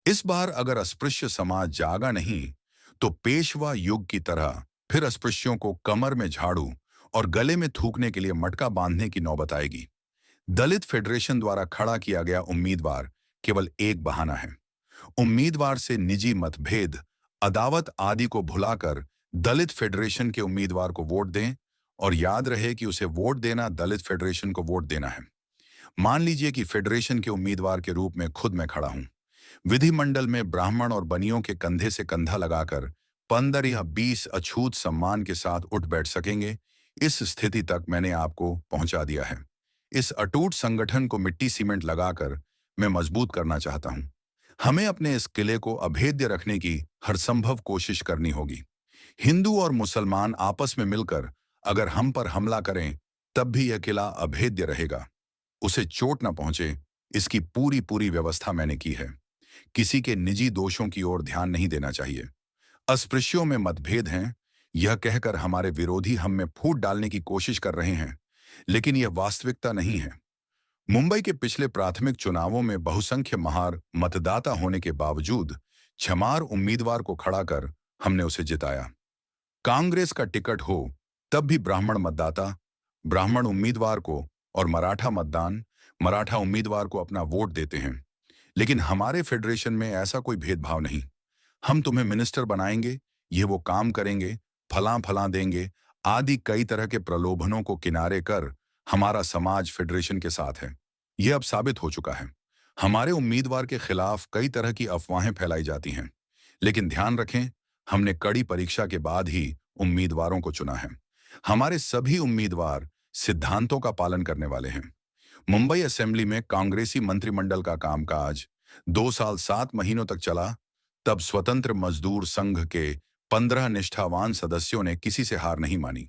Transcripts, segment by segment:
इस बार अगर अस्पृश्य समाज जागा नहीं, तो पेशवा युग की तरह फिर अस्पृश्यों को कमर में झाड़ू और गले में थूकने के लिए मटका बांधने की नौबत आएगी। दलित फेडरेशन द्वारा खड़ा किया गया उम्मीदवार केवल एक बहाना है। उम्मीदवार से निजी मतभेद, अदावत आदि को भुलाकर दलित फेडरेशन के उम्मीदवार को वोट दें और याद रहे कि उसे वोट देना दलित फेडरेशन को वोट देना है। मान लीजिए कि फेडरेशन के उम्मीदवार के रूप में खुद मैं खड़ा हूं। विधिमंडल में ब्राह्मण और बनियों के कंधे से कंधा लगाकर 15 या 20 अछूत सम्मान के साथ उठ बैठ सकेंगे, इस स्थिति तक मैंने आपको पहुंचा दिया है। इस अटूट संगठन को मिट्टी सीमेंट लगाकर मैं मजबूत करना चाहता हूं। हमें अपने इस किले को अभेद्य रखने की हर संभव कोशिश करनी होगी। हिंदू और मुसलमान आपस में मिलकर अगर हम पर हमला करें, तब भी यह किला अभेद्य रहेगा। उसे चोट न पहुंचे, इसकी पूरी पूरी व्यवस्था मैंने की है। किसी के निजी दोषों की ओर ध्यान नहीं देना चाहिए। अस्पृश्यों में मतभेद हैं, यह कहकर हमारे विरोधी हम में फूट डालने की कोशिश कर रहे हैं, लेकिन यह वास्तविकता नहीं है। मुंबई के पिछले प्राथमिक चुनावों में बहुसंख्य महार मतदाता होने के बावजूद छमार उम्मीदवार को खड़ा कर हमने उसे जिताया। कांग्रेस का टिकट हो, तब भी ब्राह्मण मतदाता ब्राह्मण उम्मीदवार को और मराठा उम्मीदवार को अपना वोट देते हैं। लेकिन हमारे फेडरेशन में ऐसा कोई भेदभाव नहीं। हम तुम्हें मिनिस्टर बनाएंगे, ये वो काम करेंगे, फलां फलां देंगे आदि कई तरह के प्रलोभनों को किनारे कर हमारा समाज फेडरेशन के साथ है। यह अब साबित हो चुका है। हमारे उम्मीदवार के खिलाफ कई तरह की अफवाहें फैलाई जाती हैं, लेकिन ध्यान रखें, हमने कड़ी परीक्षा के बाद ही उम्मीदवारों को चुना है। हमारे सभी उम्मीदवार सिद्धांतों का पालन करने वाले हैं। मुंबई असेंबली में कांग्रेसी मंत्रिमंडल का कामकाज 2 साल 7 महीनों तक चला। तब स्वतंत्र मजदूर संघ के 15 निष्ठावान सदस्यों ने किसी से हार नहीं मानी।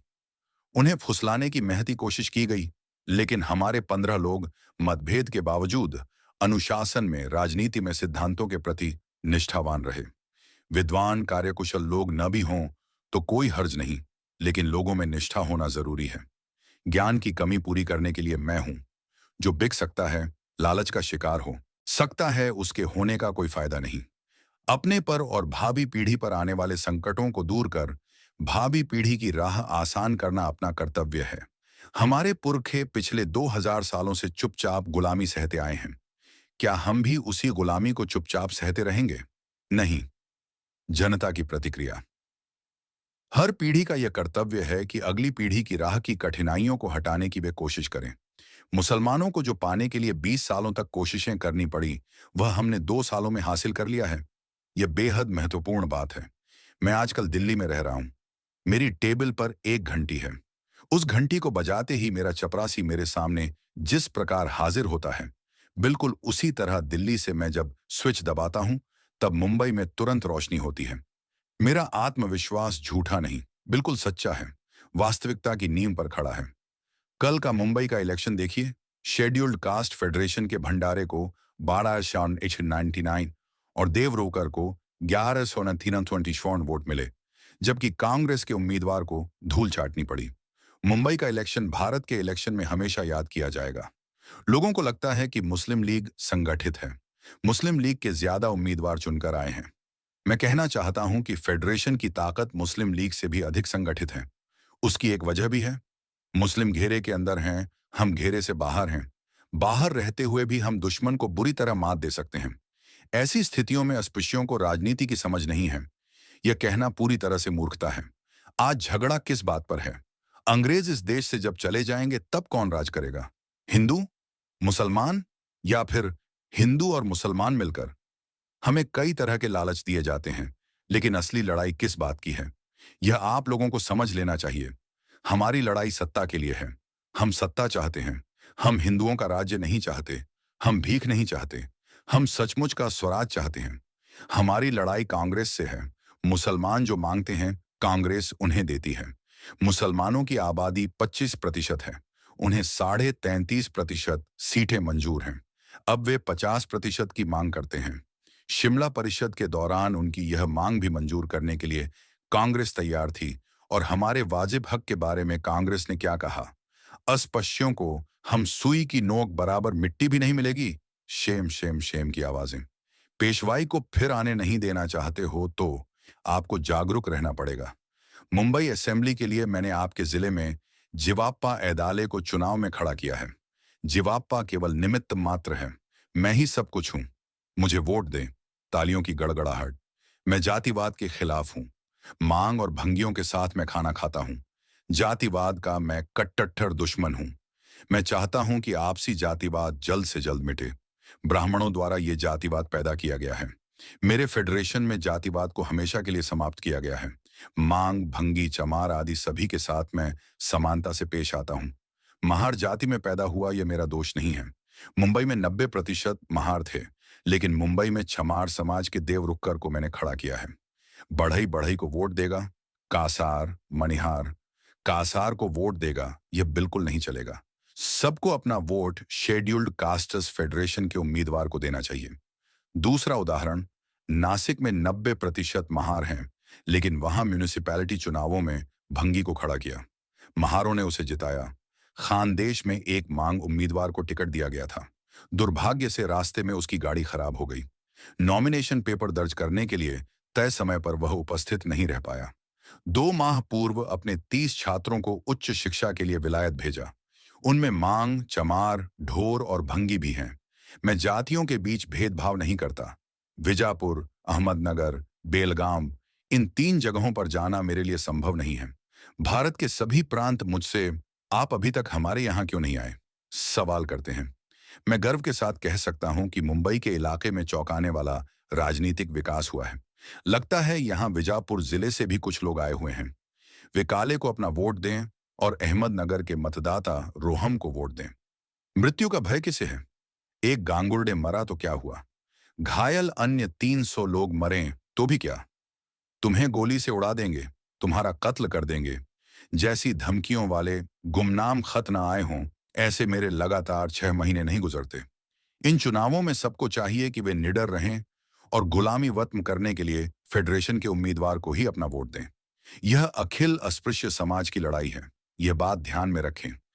उन्हें फुसलाने की महती कोशिश की गई, लेकिन हमारे 15 लोग मतभेद के बावजूद अनुशासन में, राजनीति में सिद्धांतों के प्रति निष्ठावान रहे। विद्वान कार्यकुशल लोग न भी हों तो कोई हर्ज नहीं, लेकिन लोगों में निष्ठा होना जरूरी है। ज्ञान की कमी पूरी करने के लिए मैं हूं। जो बिक सकता है, लालच का शिकार हो सकता है, उसके होने का कोई फायदा नहीं। अपने पर और भावी पीढ़ी पर आने वाले संकटों को दूर कर भावी पीढ़ी की राह आसान करना अपना कर्तव्य है। हमारे पुरखे पिछले 2000 सालों से चुपचाप गुलामी सहते आए हैं। क्या हम भी उसी गुलामी को चुपचाप सहते रहेंगे? नहीं। जनता की प्रतिक्रिया। हर पीढ़ी का यह कर्तव्य है कि अगली पीढ़ी की राह की कठिनाइयों को हटाने की वे कोशिश करें। मुसलमानों को जो पाने के लिए 20 सालों तक कोशिशें करनी पड़ी, वह हमने 2 सालों में हासिल कर लिया है। यह बेहद महत्वपूर्ण बात है। मैं आजकल दिल्ली में रह रहा हूं। मेरी टेबल पर एक घंटी है। उस घंटी को बजाते ही मेरा चपरासी मेरे सामने जिस प्रकार हाजिर होता है, बिल्कुल उसी तरह दिल्ली से मैं जब स्विच दबाता हूं, तब मुंबई में तुरंत रोशनी होती है। मेरा आत्मविश्वास झूठा नहीं, बिल्कुल सच्चा है, वास्तविकता की नींव पर खड़ा है। कल का मुंबई का इलेक्शन देखिए। शेड्यूल्ड कास्ट फेडरेशन के भंडारे को 1299 और देवरोकर को 1124 वोट मिले, जबकि कांग्रेस के उम्मीदवार को धूल चाटनी पड़ी। मुंबई का इलेक्शन भारत के इलेक्शन में हमेशा याद किया जाएगा। लोगों को लगता है कि मुस्लिम लीग संगठित है। मुस्लिम लीग के ज्यादा उम्मीदवार चुनकर आए हैं। मैं कहना चाहता हूं कि फेडरेशन की ताकत मुस्लिम लीग से भी अधिक संगठित है। उसकी एक वजह भी है। मुस्लिम घेरे के अंदर हैं, हम घेरे से बाहर हैं। बाहर रहते हुए भी हम दुश्मन को बुरी तरह मात दे सकते हैं। ऐसी स्थितियों में अस्पृश्यों को राजनीति की समझ नहीं है। यह कहना पूरी तरह से मूर्खता है। आज झगड़ा किस बात पर है? अंग्रेज इस देश से जब चले जाएंगे, तब कौन राज करेगा? हिंदू, मुसलमान, या फिर हिंदू और मुसलमान मिलकर? हमें कई तरह के लालच दिए जाते हैं, लेकिन असली लड़ाई किस बात की है, यह आप लोगों को समझ लेना चाहिए। हमारी लड़ाई सत्ता के लिए है। हम सत्ता चाहते हैं। हम हिंदुओं का राज्य नहीं चाहते। हम भीख नहीं चाहते। हम सचमुच का स्वराज चाहते हैं। हमारी लड़ाई कांग्रेस से है। मुसलमान जो मांगते हैं, कांग्रेस उन्हें देती है। मुसलमानों की आबादी 25% है। उन्हें 33.5% सीटें मंजूर हैं। अब वे 50% की मांग करते हैं। शिमला परिषद के दौरान उनकी यह मांग भी मंजूर करने के लिए कांग्रेस तैयार थी। और हमारे वाजिब हक के बारे में कांग्रेस ने क्या कहा? अस्पृश्यों को हम सुई की नोक बराबर मिट्टी भी नहीं मिलेगी। शेम शेम शेम की आवाजें। पेशवाई को फिर आने नहीं देना चाहते हो तो आपको जागरूक रहना पड़ेगा। मुंबई असेंबली के लिए मैंने आपके जिले में जिवाप्पा एदाले को चुनाव में खड़ा किया है। जिवाप्पा केवल निमित्त मात्र है। मैं ही सब कुछ हूं। मुझे वोट दें। तालियों की गड़गड़ाहट। मैं जातिवाद के खिलाफ हूं। मांग और भंगियों के साथ मैं खाना खाता हूं। जातिवाद का मैं कट्टर दुश्मन हूं। मैं चाहता हूं कि आपसी जातिवाद जल्द से जल्द मिटे। ब्राह्मणों द्वारा यह जातिवाद पैदा किया गया है। मेरे फेडरेशन में जातिवाद को हमेशा के लिए समाप्त किया गया है। मांग, भंगी, चमार आदि सभी के साथ मैं समानता से पेश आता हूं। महार जाति में पैदा हुआ यह मेरा दोष नहीं है। मुंबई में 90% महार थे, लेकिन मुंबई में छमार समाज के देवरुखकर को मैंने खड़ा किया है। बढ़ई बढ़ई को वोट देगा। कासार, मणिहार, कासार को वोट देगा, यह बिल्कुल नहीं चलेगा। सबको अपना वोट शेड्यूल्ड कास्टर्स फेडरेशन के उम्मीदवार को देना चाहिए। दूसरा उदाहरण, नासिक में 90% महार हैं, लेकिन वहां म्यूनिसिपैलिटी चुनावों में भंगी को खड़ा किया। महारों ने उसे जिताया। खानदेश में एक मांग उम्मीदवार को टिकट दिया गया था। दुर्भाग्य से रास्ते में उसकी गाड़ी खराब हो गई। नॉमिनेशन पेपर दर्ज करने के लिए तय समय पर वह उपस्थित नहीं रह पाया। 2 माह पूर्व अपने 30 छात्रों को उच्च शिक्षा के लिए विलायत भेजा। उनमें मांग, चमार, ढोर और भंगी भी हैं। मैं जातियों के बीच भेदभाव नहीं करता। विजापुर, अहमदनगर, बेलगाम, इन 3 जगहों पर जाना मेरे लिए संभव नहीं है। भारत के सभी प्रांत मुझसे आप अभी तक हमारे यहाँ क्यों नहीं आए सवाल करते हैं। मैं गर्व के साथ कह सकता हूं कि मुंबई के इलाके में चौंकाने वाला राजनीतिक विकास हुआ है। लगता है यहाँ विजापुर जिले से भी कुछ लोग आए हुए हैं। वे काले को अपना वोट दें और अहमदनगर के मतदाता रोहम को वोट दें। मृत्यु का भय किसे है? एक गांगुर्डे मरा तो क्या हुआ? घायल अन्य 300 लोग मरें तो भी क्या? तुम्हें गोली से उड़ा देंगे, तुम्हारा कत्ल कर देंगे, जैसी धमकियों वाले गुमनाम खत ना आए हों, ऐसे मेरे लगातार 6 महीने नहीं गुजरते। इन चुनावों में सबको चाहिए कि वे निडर रहें और गुलामी वत्म करने के लिए फेडरेशन के उम्मीदवार को ही अपना वोट दें। यह अखिल अस्पृश्य समाज की लड़ाई है। यह बात ध्यान में रखें।